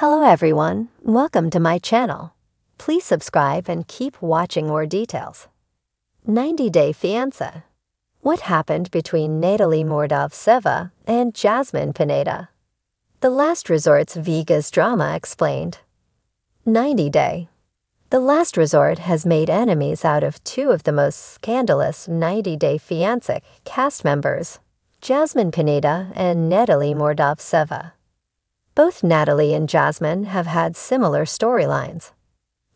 Hello everyone, welcome to my channel. Please subscribe and keep watching more details. 90-Day Fiancé. What happened between Natalie Mordov-Seva and Jasmine Pineda? The Last Resort's Vegas drama explained. 90-Day. The Last Resort has made enemies out of two of the most scandalous 90-Day Fiancé cast members, Jasmine Pineda and Natalie Mordov-Seva. Both Natalie and Jasmine have had similar storylines.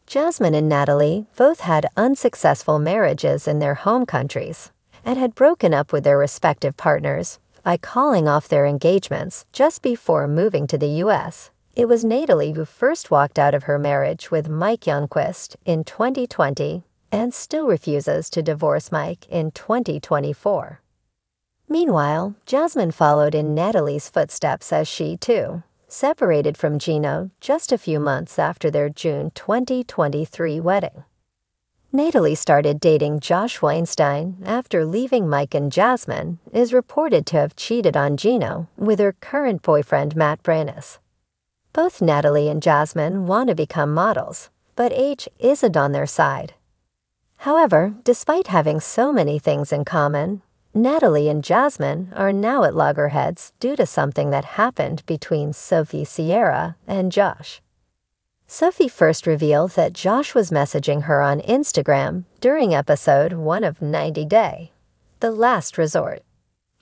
Jasmine and Natalie both had unsuccessful marriages in their home countries and had broken up with their respective partners by calling off their engagements just before moving to the U.S. It was Natalie who first walked out of her marriage with Mike Youngquist in 2020 and still refuses to divorce Mike in 2024. Meanwhile, Jasmine followed in Natalie's footsteps as she, too, separated from Gino just a few months after their June 2023 wedding. Natalie started dating Josh Weinstein after leaving Mike, and Jasmine is reported to have cheated on Gino with her current boyfriend Matt Branis. Both Natalie and Jasmine want to become models, but age isn't on their side. However, despite having so many things in common, Natalie and Jasmine are now at loggerheads due to something that happened between Sophie Sierra and Josh. Sophie first revealed that Josh was messaging her on Instagram during episode 1 of 90-Day, The Last Resort.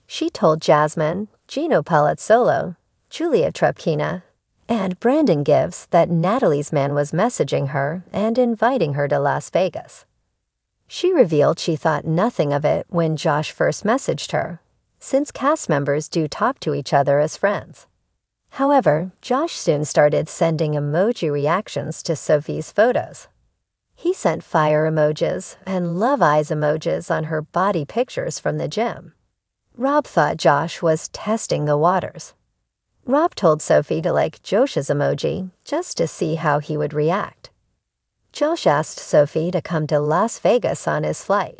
She told Jasmine, Gino Palazzolo, Julia Trepkina, and Brandon Gibbs that Natalie's man was messaging her and inviting her to Las Vegas. She revealed she thought nothing of it when Josh first messaged her, since cast members do talk to each other as friends. However, Josh soon started sending emoji reactions to Sophie's photos. He sent fire emojis and love eyes emojis on her body pictures from the gym. Rob thought Josh was testing the waters. Rob told Sophie to like Josh's emoji just to see how he would react. Josh asked Sophie to come to Las Vegas on his flight.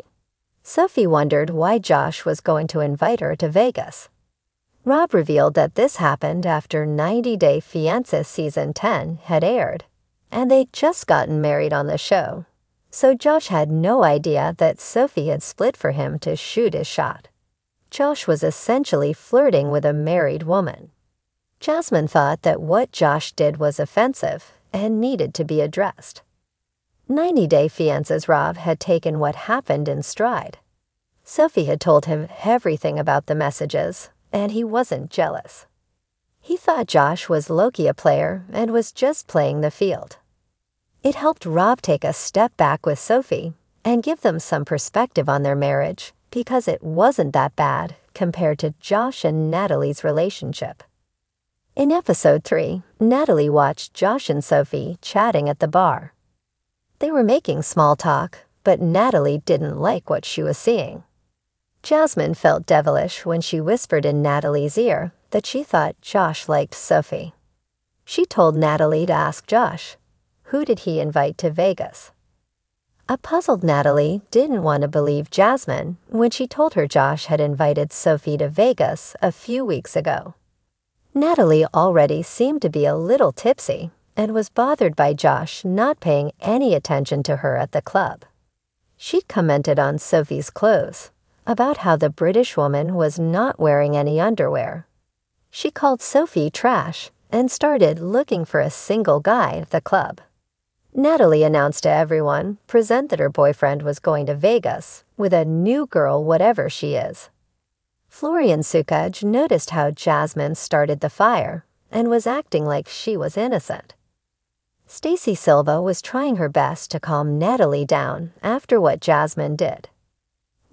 Sophie wondered why Josh was going to invite her to Vegas. Rob revealed that this happened after 90-Day Fiancé Season 10 had aired, and they'd just gotten married on the show, so Josh had no idea that Sophie had split for him to shoot his shot. Josh was essentially flirting with a married woman. Jasmine thought that what Josh did was offensive and needed to be addressed. 90-Day Fiancé's Rob had taken what happened in stride. Sophie had told him everything about the messages, and he wasn't jealous. He thought Josh was low-key a player and was just playing the field. It helped Rob take a step back with Sophie and give them some perspective on their marriage because it wasn't that bad compared to Josh and Natalie's relationship. In episode 3, Natalie watched Josh and Sophie chatting at the bar. They were making small talk, but Natalie didn't like what she was seeing. Jasmine felt devilish when she whispered in Natalie's ear that she thought Josh liked Sophie. She told Natalie to ask Josh, who did he invite to Vegas? A puzzled Natalie didn't want to believe Jasmine when she told her Josh had invited Sophie to Vegas a few weeks ago. Natalie already seemed to be a little tipsy and was bothered by Josh not paying any attention to her at the club. She commented on Sophie's clothes, about how the British woman was not wearing any underwear. She called Sophie trash and started looking for a single guy at the club. Natalie announced to everyone present that her boyfriend was going to Vegas with a new girl, whatever she is. Florian Sukaj noticed how Jasmine started the fire and was acting like she was innocent. Stacy Silva was trying her best to calm Natalie down after what Jasmine did.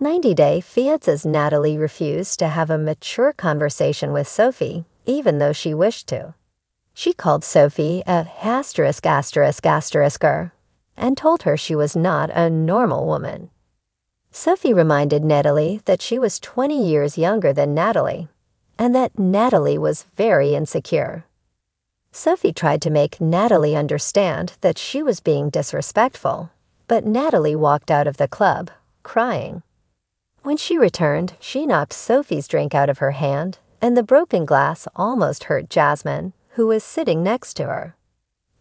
90-Day Fiancé's Natalie refused to have a mature conversation with Sophie, even though she wished to. She called Sophie a ******, and told her she was not a normal woman. Sophie reminded Natalie that she was 20 years younger than Natalie, and that Natalie was very insecure. Sophie tried to make Natalie understand that she was being disrespectful, but Natalie walked out of the club, crying. When she returned, she knocked Sophie's drink out of her hand, and the broken glass almost hurt Jasmine, who was sitting next to her.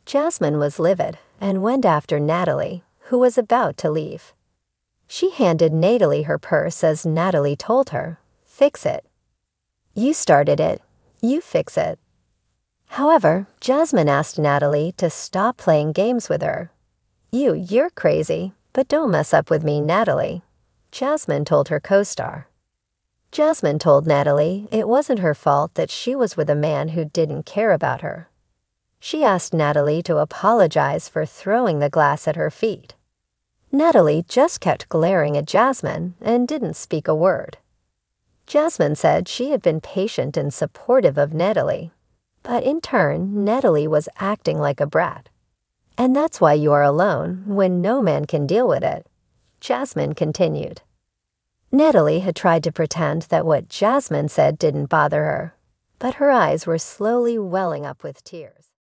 Jasmine was livid and went after Natalie, who was about to leave. She handed Natalie her purse as Natalie told her, "Fix it. You started it. You fix it." However, Jasmine asked Natalie to stop playing games with her. You're crazy, but don't mess up with me, Natalie," Jasmine told her co-star. Jasmine told Natalie it wasn't her fault that she was with a man who didn't care about her. She asked Natalie to apologize for throwing the glass at her feet. Natalie just kept glaring at Jasmine and didn't speak a word. Jasmine said she had been patient and supportive of Natalie, but in turn, Natalie was acting like a brat. "And that's why you are alone when no man can deal with it," Jasmine continued. Natalie had tried to pretend that what Jasmine said didn't bother her, but her eyes were slowly welling up with tears.